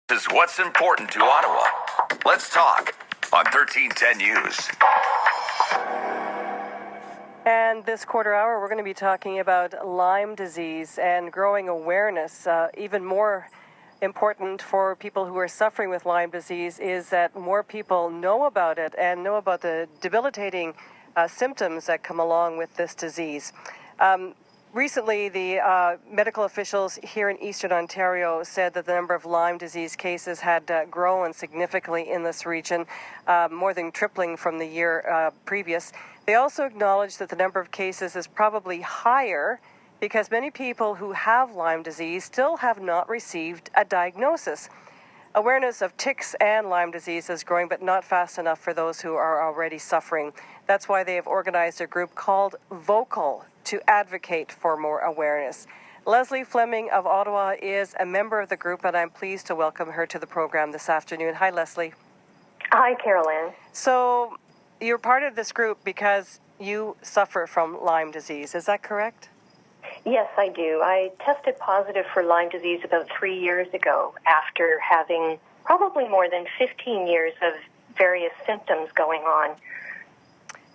This is what's important to Ottawa. Let's talk on 1310 News. And this quarter hour, we're going to be talking about Lyme disease and growing awareness. Even more important for people who are suffering with Lyme disease is that more people know about it and know about the debilitating symptoms that come along with this disease. Recently, the medical officials here in Eastern Ontario said that the number of Lyme disease cases had grown significantly in this region, more than tripling from the year previous. They also acknowledged that the number of cases is probably higher because many people who have Lyme disease still have not received a diagnosis. Awareness of ticks and Lyme disease is growing, but not fast enough for those who are already suffering. That's why they have organized a group called Vocal to advocate for more awareness. Leslie Fleming of Ottawa is a member of the group, and I'm pleased to welcome her to the program this afternoon. Hi, Leslie. Hi, Carolyn. So you're part of this group because you suffer from Lyme disease. Is that correct? Yes, I do. I tested positive for Lyme disease about 3 years ago after having probably more than 15 years of various symptoms going on.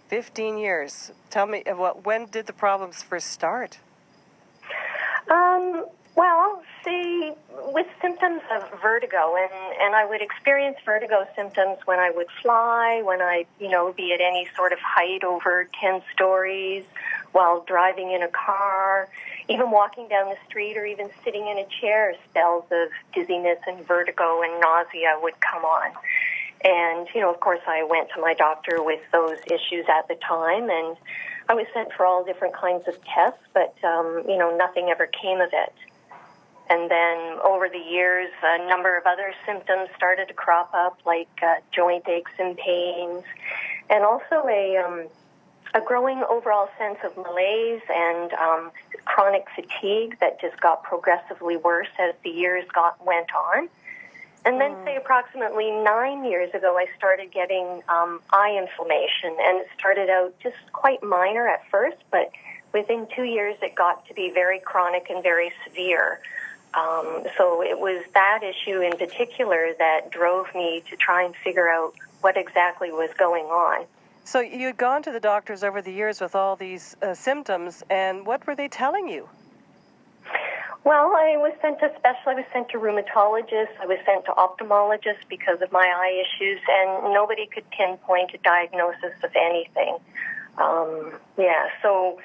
15 years. Tell me, when did the problems first start? Well, see, with symptoms of vertigo, and I would experience vertigo symptoms when I would fly, when I, be at any sort of height over 10 stories, while driving in a car, even walking down the street or even sitting in a chair, spells of dizziness and vertigo and nausea would come on. And, of course, I went to my doctor with those issues at the time, and I was sent for all different kinds of tests, but, nothing ever came of it. And then over the years, a number of other symptoms started to crop up, like joint aches and pains, and also a growing overall sense of malaise and chronic fatigue that just got progressively worse as the years went on. And then, say, approximately 9 years ago, I started getting eye inflammation, and it started out just quite minor at first, but within 2 years, it got to be very chronic and very severe. So it was that issue in particular that drove me to try and figure out what exactly was going on. So you'd gone to the doctors over the years with all these symptoms, and what were they telling you? Well, I was sent to rheumatologists, I was sent to ophthalmologists because of my eye issues, and nobody could pinpoint a diagnosis of anything. So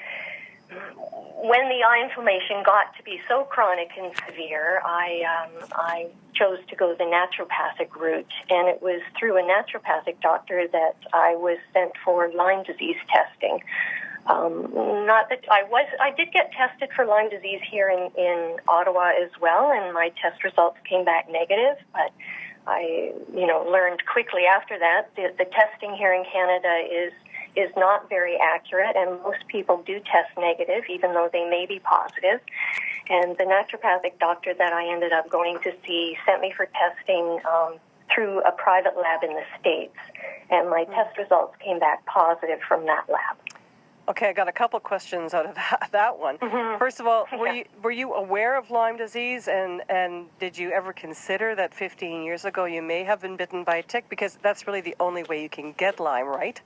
when the eye inflammation got to be so chronic and severe, I chose to go the naturopathic route, and it was through a naturopathic doctor that I was sent for Lyme disease testing. I did get tested for Lyme disease here in Ottawa as well, and my test results came back negative, but I, learned quickly after that the testing here in Canada is not very accurate, and most people do test negative, even though they may be positive. And the naturopathic doctor that I ended up going to see sent me for testing through a private lab in the States, and my test results came back positive from that lab. Okay, I got a couple questions out of that one. Mm-hmm. First of all, were you aware of Lyme disease, and did you ever consider that 15 years ago you may have been bitten by a tick? Because that's really the only way you can get Lyme, right?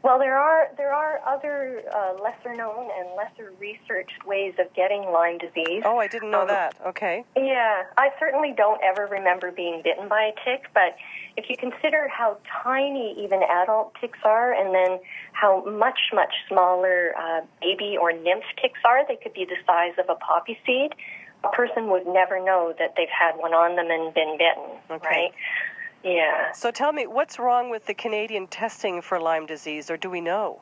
Well, there are other lesser known and lesser researched ways of getting Lyme disease. Oh, I didn't know that. Okay. Yeah, I certainly don't ever remember being bitten by a tick, but if you consider how tiny even adult ticks are, and then how much, much smaller baby or nymph ticks are, they could be the size of a poppy seed, a person would never know that they've had one on them and been bitten, right? Yeah. So tell me, what's wrong with the Canadian testing for Lyme disease, or do we know?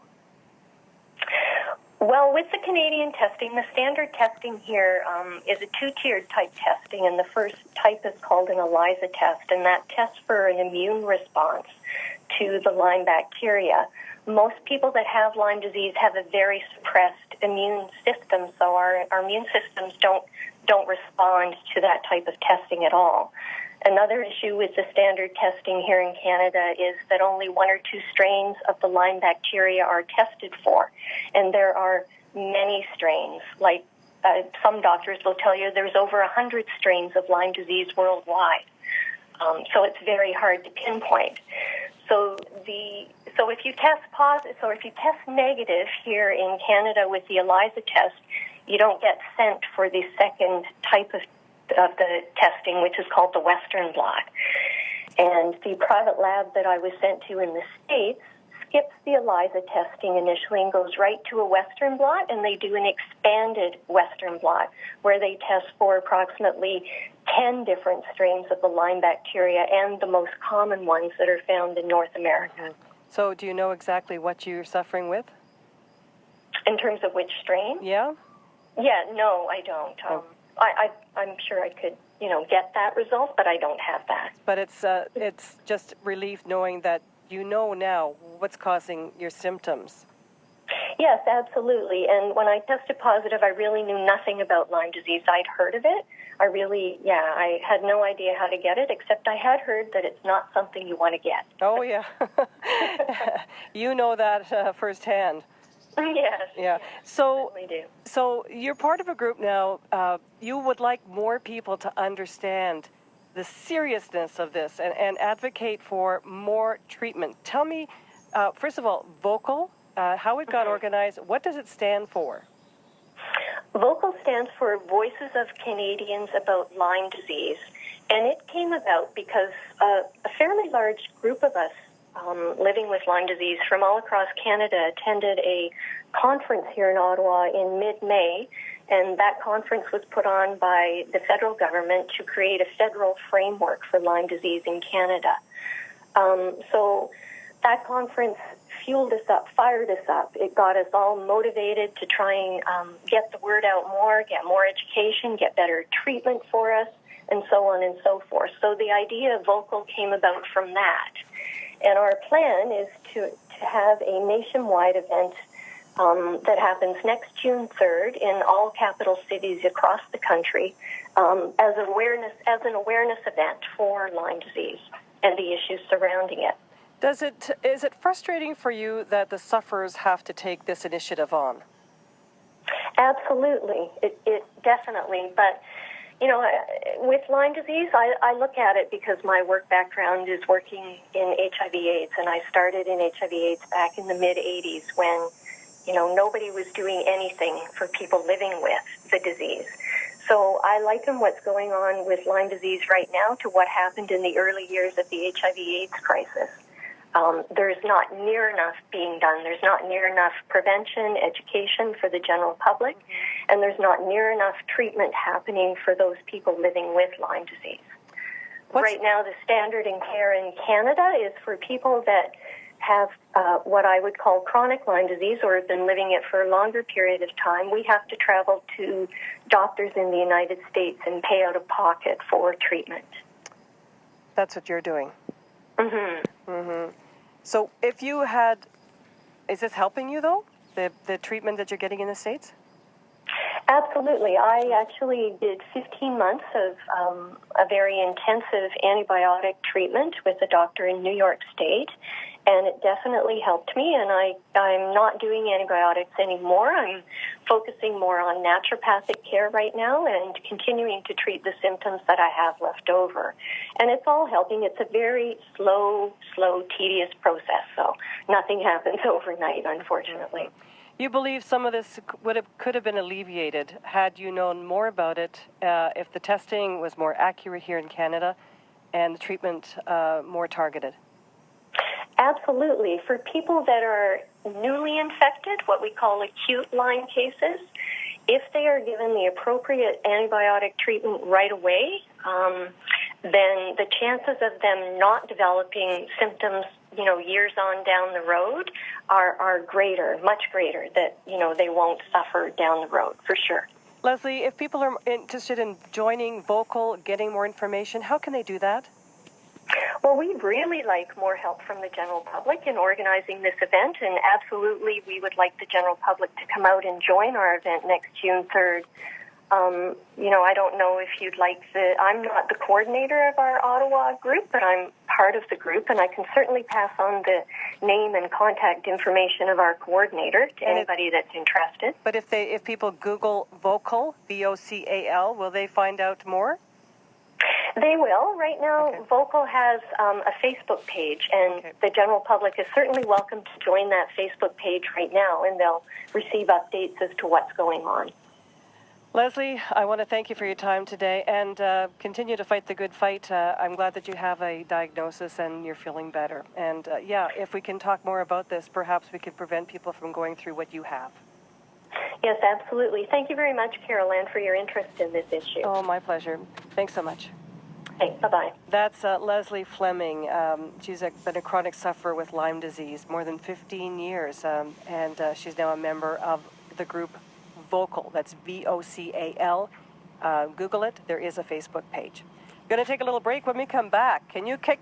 Well, with the Canadian testing, the standard testing here is a two-tiered type testing, and the first type is called an ELISA test, and that tests for an immune response to the Lyme bacteria. Most people that have Lyme disease have a very suppressed immune system, so our immune systems don't respond to that type of testing at all. Another issue with the standard testing here in Canada is that only one or two strains of the Lyme bacteria are tested for, and there are many strains, like some doctors will tell you there's over 100 strains of Lyme disease worldwide. So it's very hard to pinpoint. So if you test positive, so if you test negative here in Canada with the ELISA test, you don't get sent for the second type of the testing, which is called the Western blot. And the private lab that I was sent to in the States skips the ELISA testing initially and goes right to a Western blot, and they do an expanded Western blot where they test for approximately 10 different strains of the Lyme bacteria and the most common ones that are found in North America. Mm-hmm. So do you know exactly what you're suffering with? In terms of which strain? Yeah? Yeah, no, I don't. I'm sure I could, get that result, but I don't have that. But it's just relief knowing that you know now what's causing your symptoms. Yes, absolutely. And when I tested positive, I really knew nothing about Lyme disease. I'd heard of it. I had no idea how to get it, except I had heard that it's not something you want to get. Oh, yeah. You know that firsthand. Yes. Yeah. Yes, so, I do. So you're part of a group now. You would like more people to understand the seriousness of this and advocate for more treatment. Tell me, first of all, VOCAL, how it got organized. What does it stand for? VOCAL stands for Voices of Canadians About Lyme Disease, and it came about because a fairly large group of us living with Lyme disease from all across Canada attended a conference here in Ottawa in mid-May, and that conference was put on by the federal government to create a federal framework for Lyme disease in Canada. So that conference fueled us up, fired us up. It got us all motivated to try and get the word out more, get more education, get better treatment for us, and so on and so forth. So the idea of VOCAL came about from that. And our plan is to have a nationwide event that happens next June 3rd in all capital cities across the country as an awareness event for Lyme disease and the issues surrounding it. Is it frustrating for you that the sufferers have to take this initiative on? Absolutely, it definitely. But with Lyme disease, I look at it because my work background is working in HIV/AIDS, and I started in HIV/AIDS back in the mid-'80s when nobody was doing anything for people living with the disease. So I liken what's going on with Lyme disease right now to what happened in the early years of the HIV/AIDS crisis. There's not near enough being done. There's not near enough prevention, education for the general public, and there's not near enough treatment happening for those people living with Lyme disease. Right now, the standard in care in Canada is for people that have what I would call chronic Lyme disease or have been living it for a longer period of time. We have to travel to doctors in the United States and pay out of pocket for treatment. That's what you're doing. Mm-hmm. Mm-hmm. So if you had, is this helping you though, the treatment that you're getting in the States? Absolutely. I actually did 15 months of a very intensive antibiotic treatment with a doctor in New York State, and it definitely helped me, and I'm not doing antibiotics anymore. I'm focusing more on naturopathic care right now and continuing to treat the symptoms that I have left over. And it's all helping. It's a very slow, tedious process, so nothing happens overnight, unfortunately. You believe some of this could have been alleviated had you known more about it if the testing was more accurate here in Canada and the treatment more targeted? Absolutely. For people that are newly infected, what we call acute Lyme cases, if they are given the appropriate antibiotic treatment right away, then the chances of them not developing symptoms, years on down the road are greater, much greater, that, they won't suffer down the road, for sure. Leslie, if people are interested in joining VOCAL, getting more information, how can they do that? Well, we'd really like more help from the general public in organizing this event, and absolutely we would like the general public to come out and join our event next June 3rd. I don't know if you'd like I'm not the coordinator of our Ottawa group, but I'm part of the group, and I can certainly pass on the name and contact information of our coordinator to anybody that's interested. But if people Google Vocal, VOCAL, will they find out more? They will. Right now, okay. Vocal has a Facebook page, and the general public is certainly welcome to join that Facebook page right now, and they'll receive updates as to what's going on. Leslie, I want to thank you for your time today, and continue to fight the good fight. I'm glad that you have a diagnosis and you're feeling better. And if we can talk more about this, perhaps we could prevent people from going through what you have. Yes, absolutely. Thank you very much, Carol Ann, for your interest in this issue. Oh, my pleasure. Thanks so much. Thanks. Bye-bye. That's Leslie Fleming. She's been a chronic sufferer with Lyme disease more than 15 years, and she's now a member of the group Vocal. That's VOCAL. Google it. There is a Facebook page. Going to take a little break. When we come back, can you kick